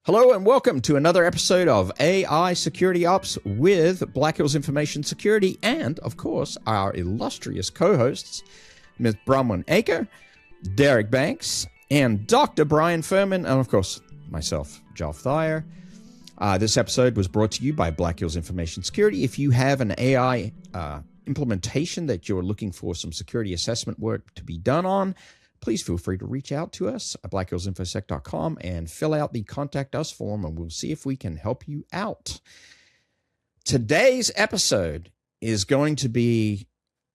Hello and welcome to another episode of AI Security Ops with Black Hills Information Security and, of course, our illustrious co-hosts, Ms. Bronwyn Aker, Derek Banks, and Dr. Brian Furman, and, of course, myself, Joff Thayer. This episode was brought to you by Black Hills Information Security. If you have an AI implementation that you're looking for some security assessment work to be done on, please feel free to reach out to us at blackhillsinfosec.com and fill out the Contact Us form, and we'll see if we can help you out. Today's episode is going to be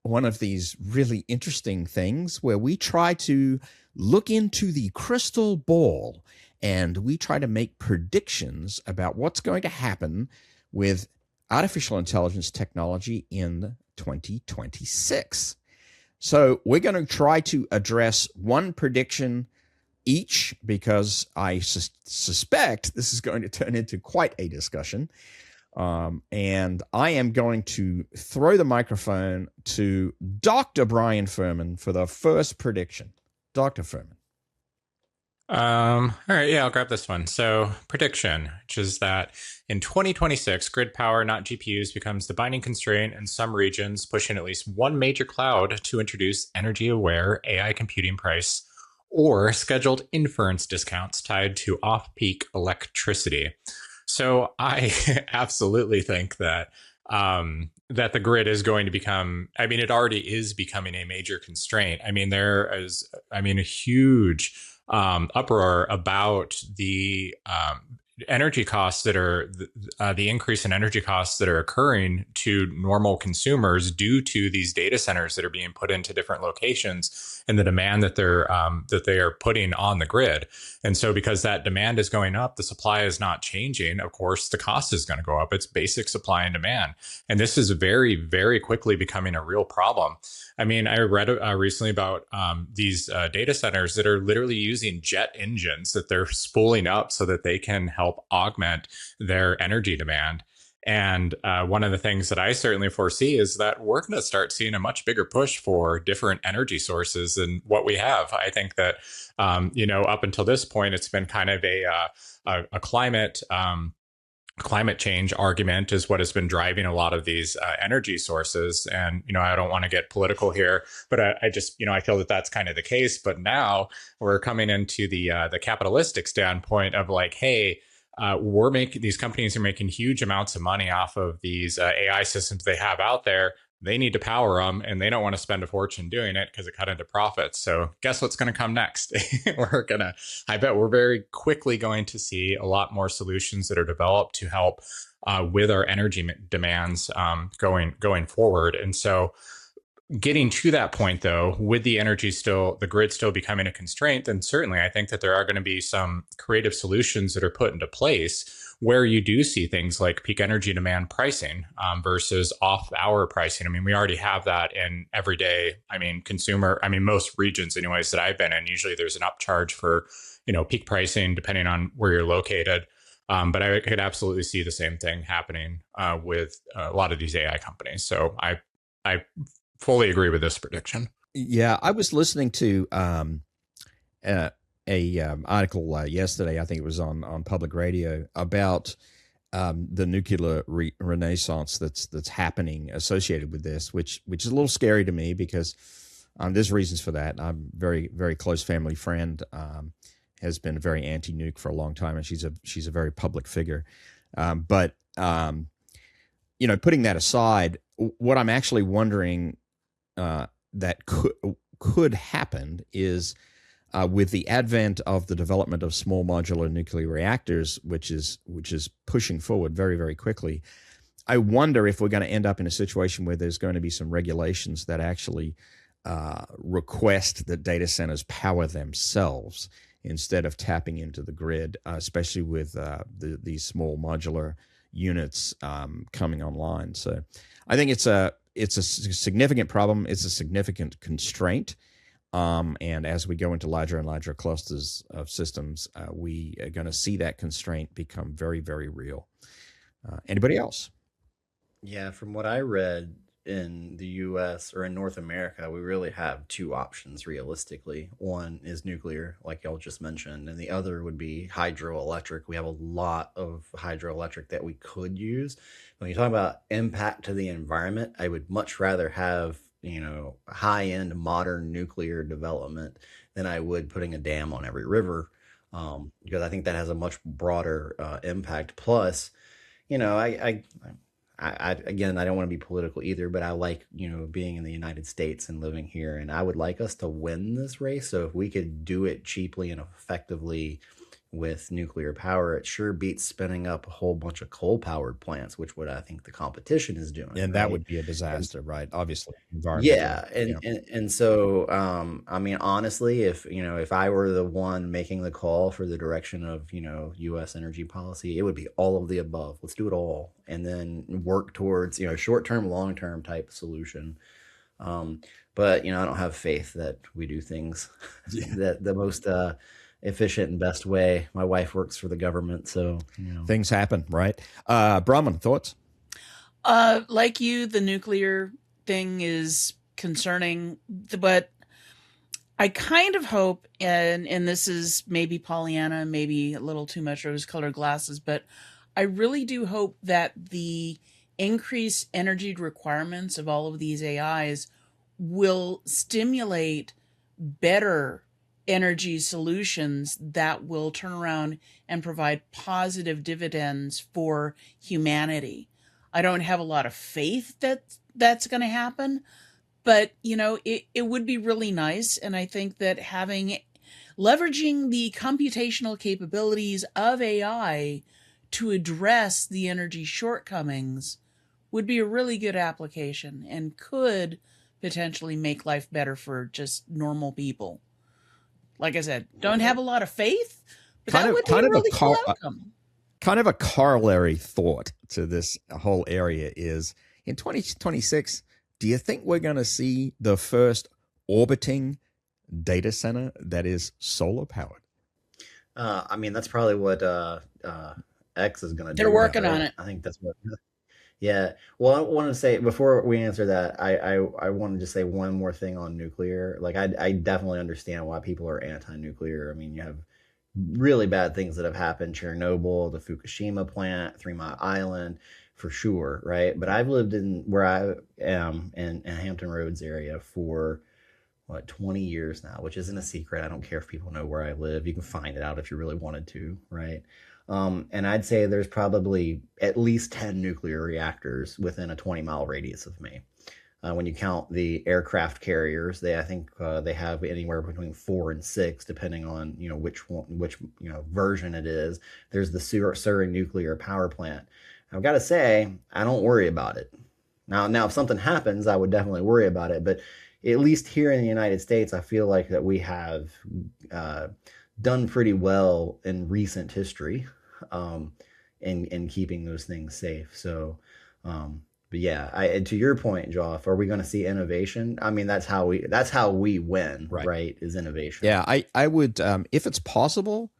one of these really interesting things where we try to look into the crystal ball and we try to make predictions about what's going to happen with artificial intelligence technology in 2026. So we're going to try to address one prediction each because I suspect this is going to turn into quite a discussion. And I am going to throw the microphone to Dr. Brian Furman for the first prediction. Dr. Furman. All right, yeah, I'll grab this one. So prediction, which is that in 2026, grid power, not GPUs, becomes the binding constraint in some regions, pushing at least one major cloud to introduce energy-aware AI computing price or scheduled inference discounts tied to off-peak electricity. So I absolutely think that that the grid is going to become, I mean, it already is becoming a major constraint. I mean, there is, a huge uproar about the energy costs that are the increase in energy costs that are occurring to normal consumers due to these data centers that are being put into different locations and the demand that they are putting on the grid. And so because that demand is going up, the supply is not changing. Of course, the cost is going to go up. It's basic supply and demand. And this is very, very quickly becoming a real problem. I mean, I read recently about these data centers that are literally using jet engines that they're spooling up so that they can help augment their energy demand. And one of the things that I certainly foresee is that we're going to start seeing a much bigger push for different energy sources than what we have. I think that, up until this point, it's been kind of a climate change argument is what has been driving a lot of these energy sources. And, I don't want to get political here, but I just, I feel that that's kind of the case. But now we're coming into the capitalistic standpoint of like, hey, these companies are making huge amounts of money off of these AI systems they have out there. They need to power them and they don't want to spend a fortune doing it because it cut into profits. So guess what's going to come next? I bet we're very quickly going to see a lot more solutions that are developed to help with our energy demands going forward. And so getting to that point, though, with the grid still becoming a constraint, then certainly I think that there are going to be some creative solutions that are put into place where you do see things like peak energy demand pricing versus off-hour pricing. I mean, we already have that in everyday, most regions anyways that I've been in. Usually there's an upcharge for, peak pricing depending on where you're located. But I could absolutely see the same thing happening with a lot of these AI companies. So I fully agree with this prediction. Yeah, I was listening to a article yesterday. I think it was on public radio about the nuclear renaissance that's happening associated with this, which is a little scary to me because there's reasons for that. I'm very, very close family friend has been very anti-nuke for a long time, and she's a very public figure. But putting that aside, what I'm actually wondering that could happen is with the advent of the development of small modular nuclear reactors, which is pushing forward very, very quickly. I wonder if we're going to end up in a situation where there's going to be some regulations that actually request that data centers power themselves instead of tapping into the grid, especially with these small modular units coming online. So I think it's a significant problem. It's a significant constraint. And as we go into larger and larger clusters of systems, we are going to see that constraint become very, very real. Anybody else? Yeah, from what I read, in the US or in North America, we really have two options realistically. One is nuclear, like y'all just mentioned, and the other would be hydroelectric. We have a lot of hydroelectric that we could use. When you talk about impact to the environment, I would much rather have, high-end modern nuclear development than I would putting a dam on every river, because I think that has a much broader impact. Plus, you know, again, I don't want to be political either, but I like, being in the United States and living here, and I would like us to win this race. So if we could do it cheaply and effectively with nuclear power, it sure beats spinning up a whole bunch of coal-powered plants, which what I think the competition is doing, And that right? would be a disaster, right? Obviously, environmentally. Yeah, and so I mean, honestly, if I were the one making the call for the direction of, US energy policy, it would be all of the above. Let's do it all and then work towards, short-term, long-term type solution. But I don't have faith that we do things that the most efficient and best way. My wife works for the government, so Things happen, right? Brahman, thoughts? Like you, the nuclear thing is concerning, but I kind of hope, and this is maybe Pollyanna, maybe a little too much rose-colored glasses, but I really do hope that the increased energy requirements of all of these AIs will stimulate better energy solutions that will turn around and provide positive dividends for humanity. I don't have a lot of faith that that's going to happen, but it would be really nice. And I think that leveraging the computational capabilities of AI to address the energy shortcomings would be a really good application and could potentially make life better for just normal people. Like I said, don't have a lot of faith, but that would be a really cool outcome. Kind of a corollary thought to this whole area is, in 2026, do you think we're going to see the first orbiting data center that is solar powered? I mean, that's probably what X is going to do. They're working on it. I think that's what. Yeah. Well, I want to say before we answer that, I wanted to say one more thing on nuclear. Like, I definitely understand why people are anti-nuclear. I mean, you have really bad things that have happened: Chernobyl, the Fukushima plant, 3 Mile Island, for sure, right? But I've lived in where I am in Hampton Roads area for 20 years now, which isn't a secret. I don't care if people know where I live. You can find it out if you really wanted to, right? And I'd say there's probably at least 10 nuclear reactors within a 20-mile radius of me. When you count the aircraft carriers, I think they have anywhere between 4 and 6, depending on which version it is. There's the Surrey nuclear power plant. I've got to say, I don't worry about it. Now, if something happens, I would definitely worry about it. But at least here in the United States, I feel like that we have done pretty well in recent history in keeping those things safe. So, but yeah, to your point, Joff, are we going to see innovation? I mean, that's how we win, right? Is innovation. Yeah, I would, if it's possible,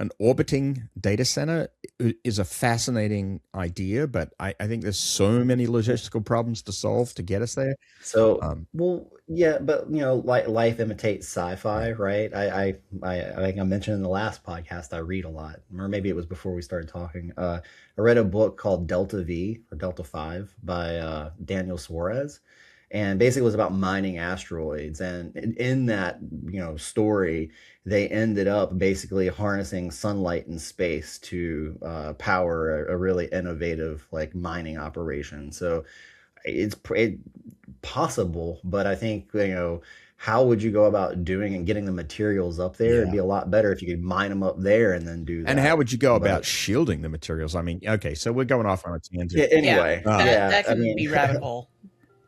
an orbiting data center is a fascinating idea, but I think there's so many logistical problems to solve to get us there. So, well, yeah, but like life imitates sci-fi, right? I think I mentioned in the last podcast, I read a lot, or maybe it was before we started talking. I read a book called Delta V or Delta 5 by Daniel Suarez. And basically it was about mining asteroids. And in that, story, they ended up basically harnessing sunlight in space to power a really innovative mining operation. So it's possible, but I think, how would you go about doing and getting the materials up there? Yeah. It'd be a lot better if you could mine them up there and then do that. And how would you go about shielding the materials? I mean, okay, so we're going off on a tangent. Yeah, anyway. That can be rabbit hole.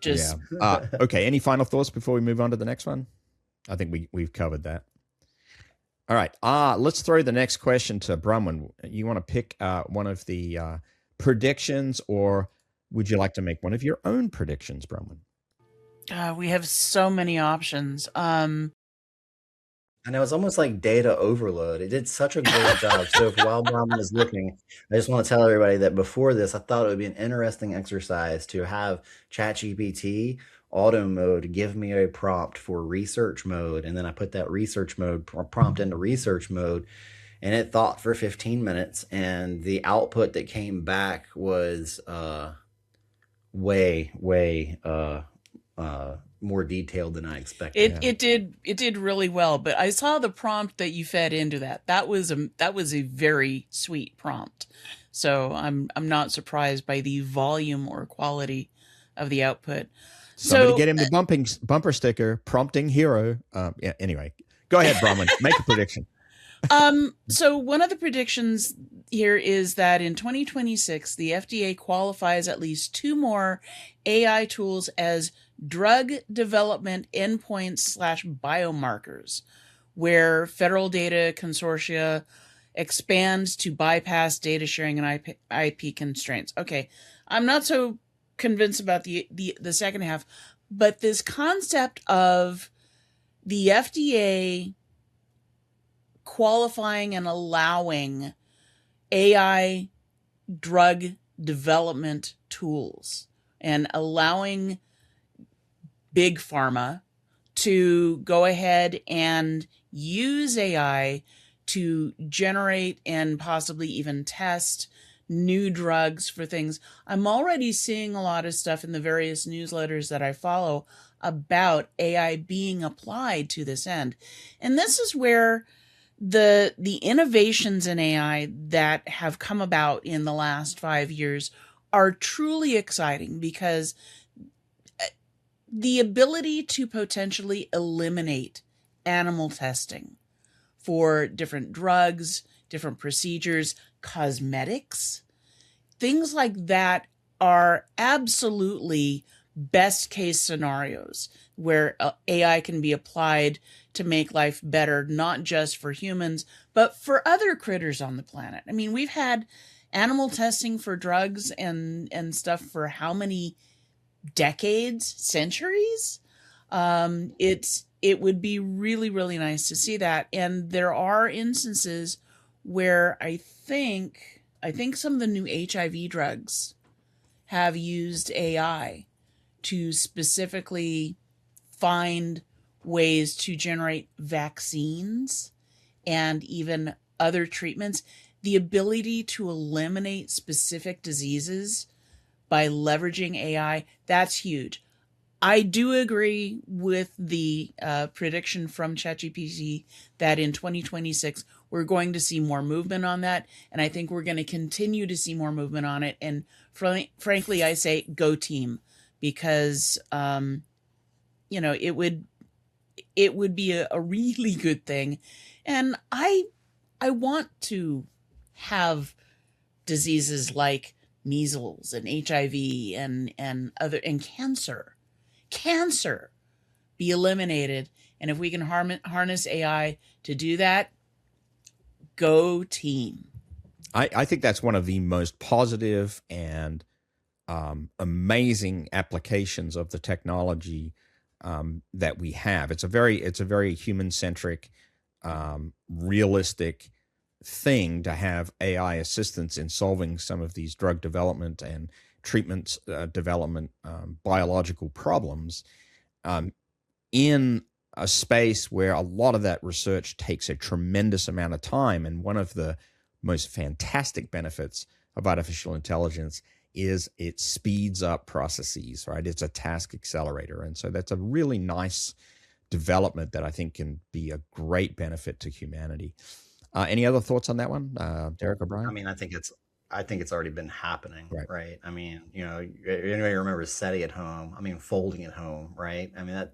Okay. Any final thoughts before we move on to the next one? I think we've covered that. All right. Let's throw the next question to Bronwyn. You want to pick one of the predictions, or would you like to make one of your own predictions, Bronwyn? We have so many options. And it was almost like data overload. It did such a great job. So while Brahman is looking, I just want to tell everybody that before this, I thought it would be an interesting exercise to have ChatGPT auto mode give me a prompt for research mode. And then I put that research mode prompt into research mode, and it thought for 15 minutes. And the output that came back was way more detailed than I expected. It did really well, but I saw the prompt that you fed into that. That was a very sweet prompt. So I'm not surprised by the volume or quality of the output. Somebody get him the bumper sticker, prompting hero. Yeah. Anyway, go ahead, Brahman. Make a prediction. So one of the predictions here is that in 2026, the FDA qualifies at least 2 more AI tools as drug development endpoints / biomarkers, where federal data consortia expands to bypass data sharing and IP constraints. Okay, I'm not so convinced about the second half, but this concept of the FDA qualifying and allowing AI drug development tools and allowing big pharma to go ahead and use AI to generate and possibly even test new drugs for things. I'm already seeing a lot of stuff in the various newsletters that I follow about AI being applied to this end. And this is where the innovations in AI that have come about in the last 5 years are truly exciting, because the ability to potentially eliminate animal testing for different drugs, different procedures, cosmetics, things like that are absolutely best case scenarios where AI can be applied to make life better, not just for humans, but for other critters on the planet. I mean, we've had animal testing for drugs and stuff for how many decades, centuries? It would be really, really nice to see that. And there are instances where I think some of the new HIV drugs have used AI to specifically find ways to generate vaccines and even other treatments. The ability to eliminate specific diseases by leveraging AI, that's huge. I do agree with the prediction from ChatGPT that in 2026, we're going to see more movement on that. And I think we're going to continue to see more movement on it. And frankly, I say go team, because, it would be a really good thing. And I want to have diseases like measles and HIV and cancer be eliminated. And if we can harness AI to do that, go team. I think that's one of the most positive and amazing applications of the technology that we have. It's a very human-centric, realistic thing to have AI assistance in solving some of these drug development and treatment development biological problems in a space where a lot of that research takes a tremendous amount of time. And one of the most fantastic benefits of artificial intelligence is it speeds up processes, right? It's a task accelerator. And so that's a really nice development that I think can be a great benefit to humanity. Any other thoughts on that one, Derek O'Brien? I mean, I think it's already been happening, right? I mean, anybody remembers SETI at home? I mean, folding at home, right? I mean, that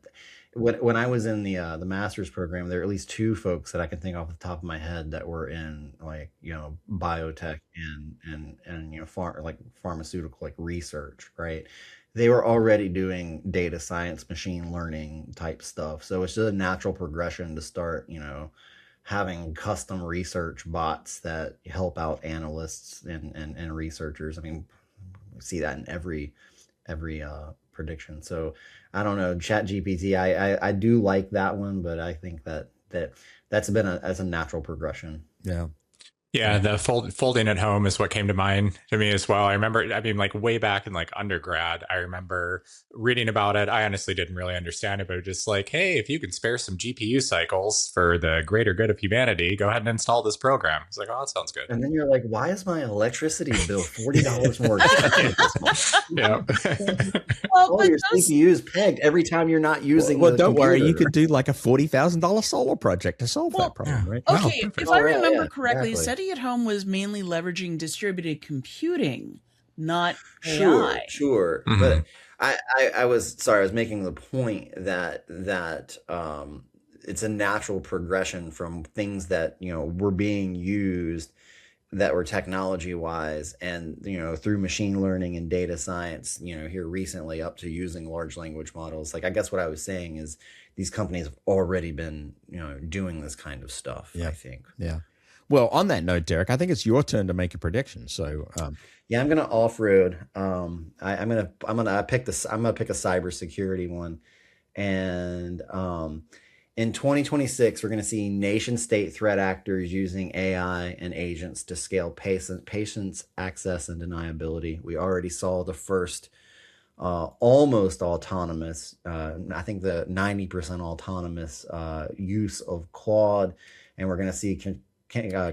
when I was in the master's program, there were at least 2 folks that I can think off the top of my head that were in biotech and pharmaceutical research, right? They were already doing data science, machine learning type stuff. So it's just a natural progression to start, having custom research bots that help out analysts and researchers. I mean, we see that in every prediction. So I don't know, ChatGPT, I do like that one, but I think that that's been as a natural progression. Yeah. Yeah, the folding at home is what came to mind to me as well. I remember, I mean, like way back in like undergrad, I remember reading about it. I honestly didn't really understand it, but just like, hey, if you can spare some GPU cycles for the greater good of humanity, go ahead and install this program. It's like, oh, that sounds good. And then you're like, why is my electricity bill $40 more expensive this month? Yeah. Well, All but your those, CPU's pegged every time you're not using. Well, the don't worry. You computer. could do like a $40,000 solar project to solve Well, that problem, right? okay, perfect. if I Oh, yeah, remember yeah, correctly, exactly. SETI at Home was mainly leveraging distributed computing, not Sure, AI. sure. Mhm. But I was sorry, I was making the point that it's a natural progression from things that, were being used that were technology wise and, through machine learning and data science, here recently up to using large language models. Like, I guess what I was saying is these companies have already been, doing this kind of stuff, Yeah. I think. Yeah. Well, on that note, Derek, I think it's your turn to make a prediction. So, Yeah, I'm gonna off road. I'm gonna pick a cybersecurity one, and in 2026, we're gonna see nation state threat actors using AI and agents to scale patients access and deniability. We already saw the first almost autonomous, I think the 90% autonomous use of Claude, and we're gonna see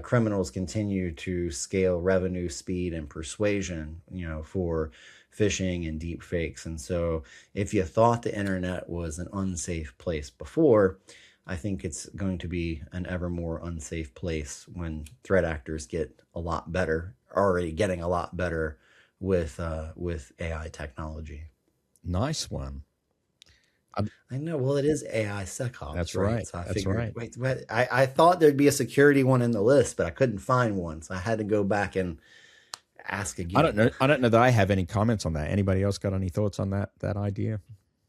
criminals continue to scale revenue, speed, and persuasion, for phishing and deep fakes. And so if you thought the internet was an unsafe place before, I think it's going to be an ever more unsafe place when threat actors get a lot better, already getting a lot better with AI technology. nice one. I know. Well, it is AI SecOps. That's right. right. So I That's figured, right. wait, I thought there'd be a security one in the list, but I couldn't find one. So I had to go back and ask again. I don't know that I have any comments on that. Anybody else got any thoughts on that idea?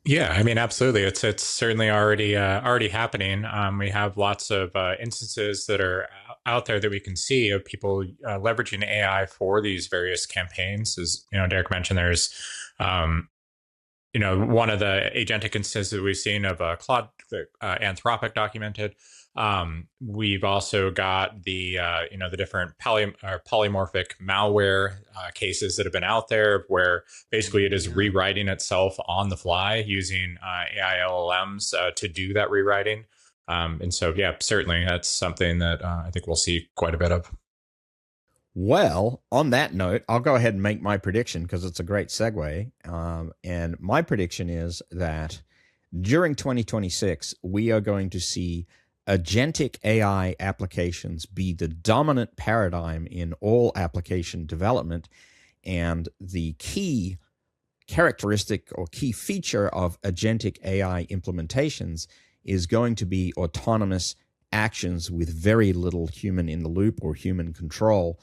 Yeah, I mean, absolutely. It's certainly already happening. We have lots of instances that are out there that we can see of people leveraging AI for these various campaigns. As Derek mentioned, there's one of the agentic instances that we've seen of Claude, Anthropic documented. We've also got the different polymorphic malware cases that have been out there, where basically it is rewriting itself on the fly using AI LLMs to do that rewriting. And so, yeah, certainly that's something that I think we'll see quite a bit of. Well, on that note, I'll go ahead and make my prediction because it's a great segue. And my prediction is that during 2026, we are going to see agentic AI applications be the dominant paradigm in all application development. And the key characteristic or key feature of agentic AI implementations is going to be autonomous actions with very little human in the loop or human control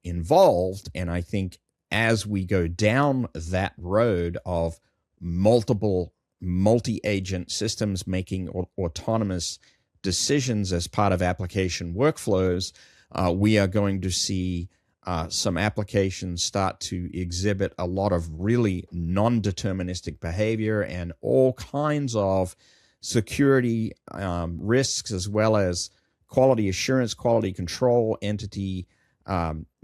involved. And I think as we go down that road of multiple multi-agent systems making autonomous decisions as part of application workflows, we are going to see some applications start to exhibit a lot of really non-deterministic behavior and all kinds of security risks, as well as quality assurance, quality control entity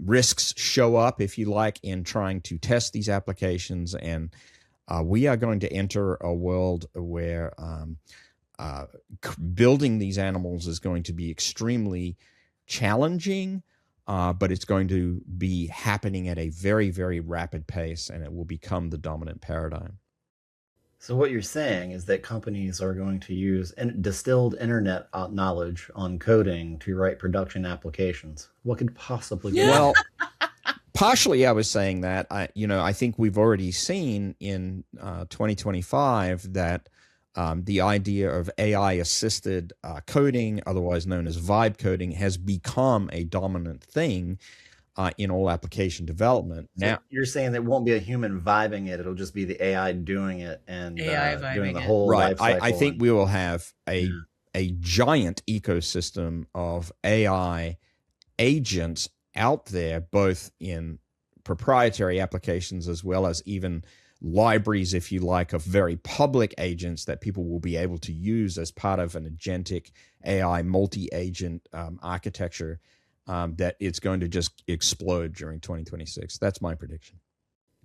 risks show up, if you like, in trying to test these applications. And we are going to enter a world where building these animals is going to be extremely challenging, but it's going to be happening at a very, very rapid pace, and it will become the dominant paradigm. So what you're saying is that companies are going to use distilled internet knowledge on coding to write production applications. What could possibly go Well, partially I was saying that, I think we've already seen in 2025 that the idea of AI-assisted coding, otherwise known as vibe coding, has become a dominant thing in all application development. So Now, you're saying that won't be a human vibing it; it'll just be the AI doing it and AI doing vibing the it. whole right, life cycle. I think we will have Yeah. a giant ecosystem of AI agents out there, both in proprietary applications as well as even libraries, if you like, of very public agents that people will be able to use as part of an agentic AI multi-agent architecture, that it's going to just explode during 2026. That's my prediction.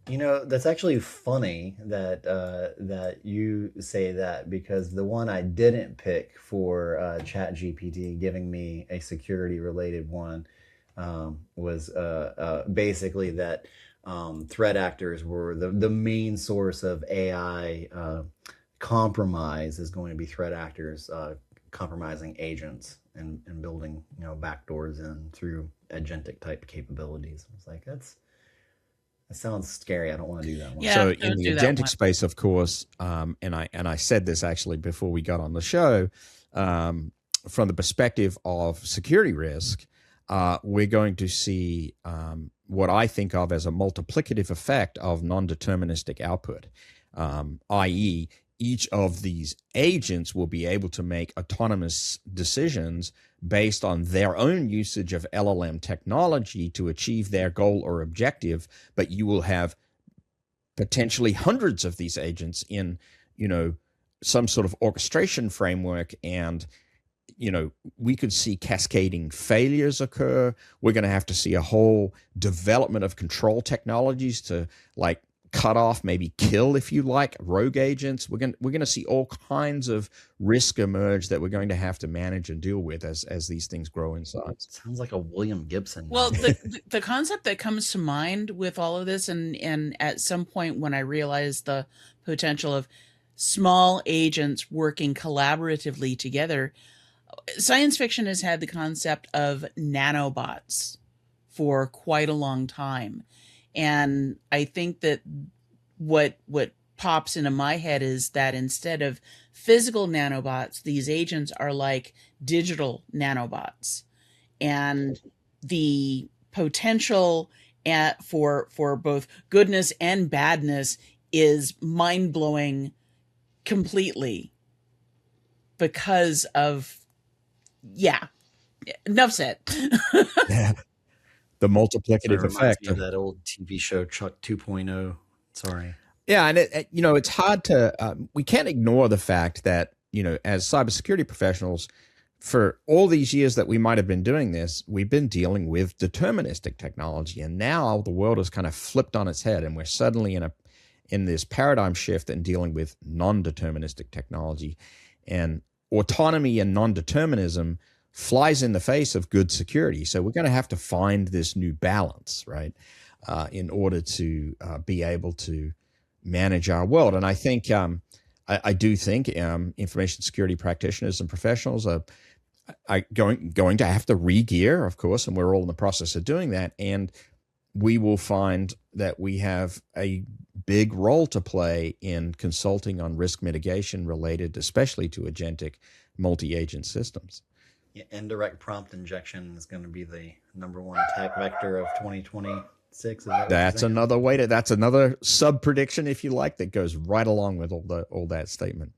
That's actually funny that you say that, because the one I didn't pick for ChatGPT giving me a security related one was basically that threat actors were the main source of AI compromise is going to be threat actors compromising agents and building backdoors in through agentic type capabilities. It's like that sounds scary. I don't want to do that one. Yeah, So don't in the do that agentic one. space, of course, and I said this actually before we got on the show, from the perspective of security risk, we're going to see what I think of as a multiplicative effect of non-deterministic output, i.e., each of these agents will be able to make autonomous decisions based on their own usage of LLM technology to achieve their goal or objective, but you will have potentially hundreds of these agents in, some sort of orchestration framework, and we could see cascading failures occur. We're going to have to see a whole development of control technologies to cut off, maybe kill, if you like, rogue agents. We're going to see all kinds of risk emerge that we're going to have to manage and deal with as these things grow in size. Sounds like a William Gibson. Well, the concept that comes to mind with all of this, and at some point when I realized the potential of small agents working collaboratively together, science fiction has had the concept of nanobots for quite a long time. And I think that what pops into my head is that instead of physical nanobots, these agents are like digital nanobots. And the potential for both goodness and badness is mind-blowing completely because of, enough said. Yeah. The multiplicative effect of that old TV show Chuck 2.0. Sorry. Yeah, and it's hard to we can't ignore the fact that as cybersecurity professionals, for all these years that we might have been doing this, we've been dealing with deterministic technology, and now the world has kind of flipped on its head, and we're suddenly in this paradigm shift and dealing with non-deterministic technology, and autonomy and non-determinism flies in the face of good security. So we're going to have to find this new balance, right, in order to be able to manage our world. And I think, I do think information security practitioners and professionals are going to have to re-gear, of course, and we're all in the process of doing that. And we will find that we have a big role to play in consulting on risk mitigation related, especially to agentic multi-agent systems. Yeah, indirect prompt injection is going to be the number one attack vector of 2026. That's another sub prediction, if you like, that goes right along with all that statement.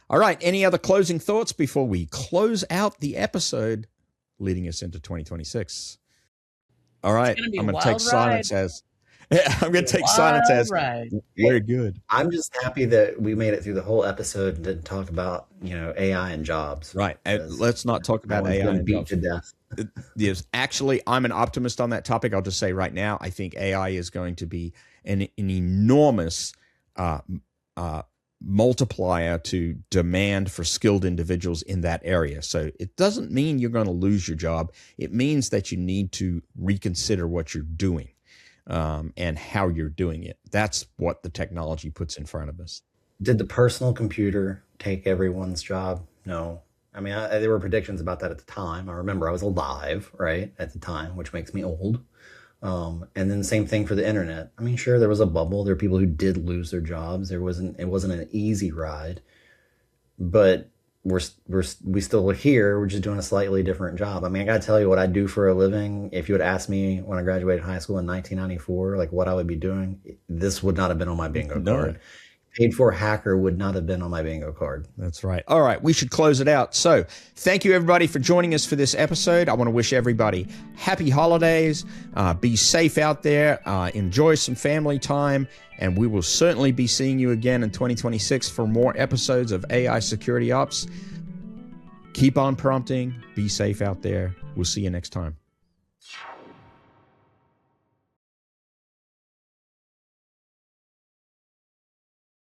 All right. Any other closing thoughts before we close out the episode leading us into 2026? All right. I'm going to take silence as very good. I'm just happy that we made it through the whole episode and didn't talk about AI and jobs. Right. Let's not talk about AI and beat jobs. to death. Yes, actually, I'm an optimist on that topic. I'll just say right now, I think AI is going to be an enormous multiplier to demand for skilled individuals in that area. So it doesn't mean you're going to lose your job. It means that you need to reconsider what you're doing. And how you're doing it. That's what the technology puts in front of us. Did the personal computer take everyone's job? No. I mean, there were predictions about that at the time. I remember I was alive, right, at the time, which makes me old. And then same thing for the internet. I mean, sure, there was a bubble. There were people who did lose their jobs. It wasn't an easy ride, but we still here. We're just doing a slightly different job. I mean, I got to tell you what I do for a living. If you had asked me when I graduated high school in 1994, like what I would be doing, this would not have been on my bingo card. paid for hacker would not have been on my bingo card. That's right. All right, we should close it out. So thank you, everybody, for joining us for this episode. I want to wish everybody happy holidays. Be safe out there. Enjoy some family time. And we will certainly be seeing you again in 2026 for more episodes of AI Security Ops. Keep on prompting. Be safe out there. We'll see you next time.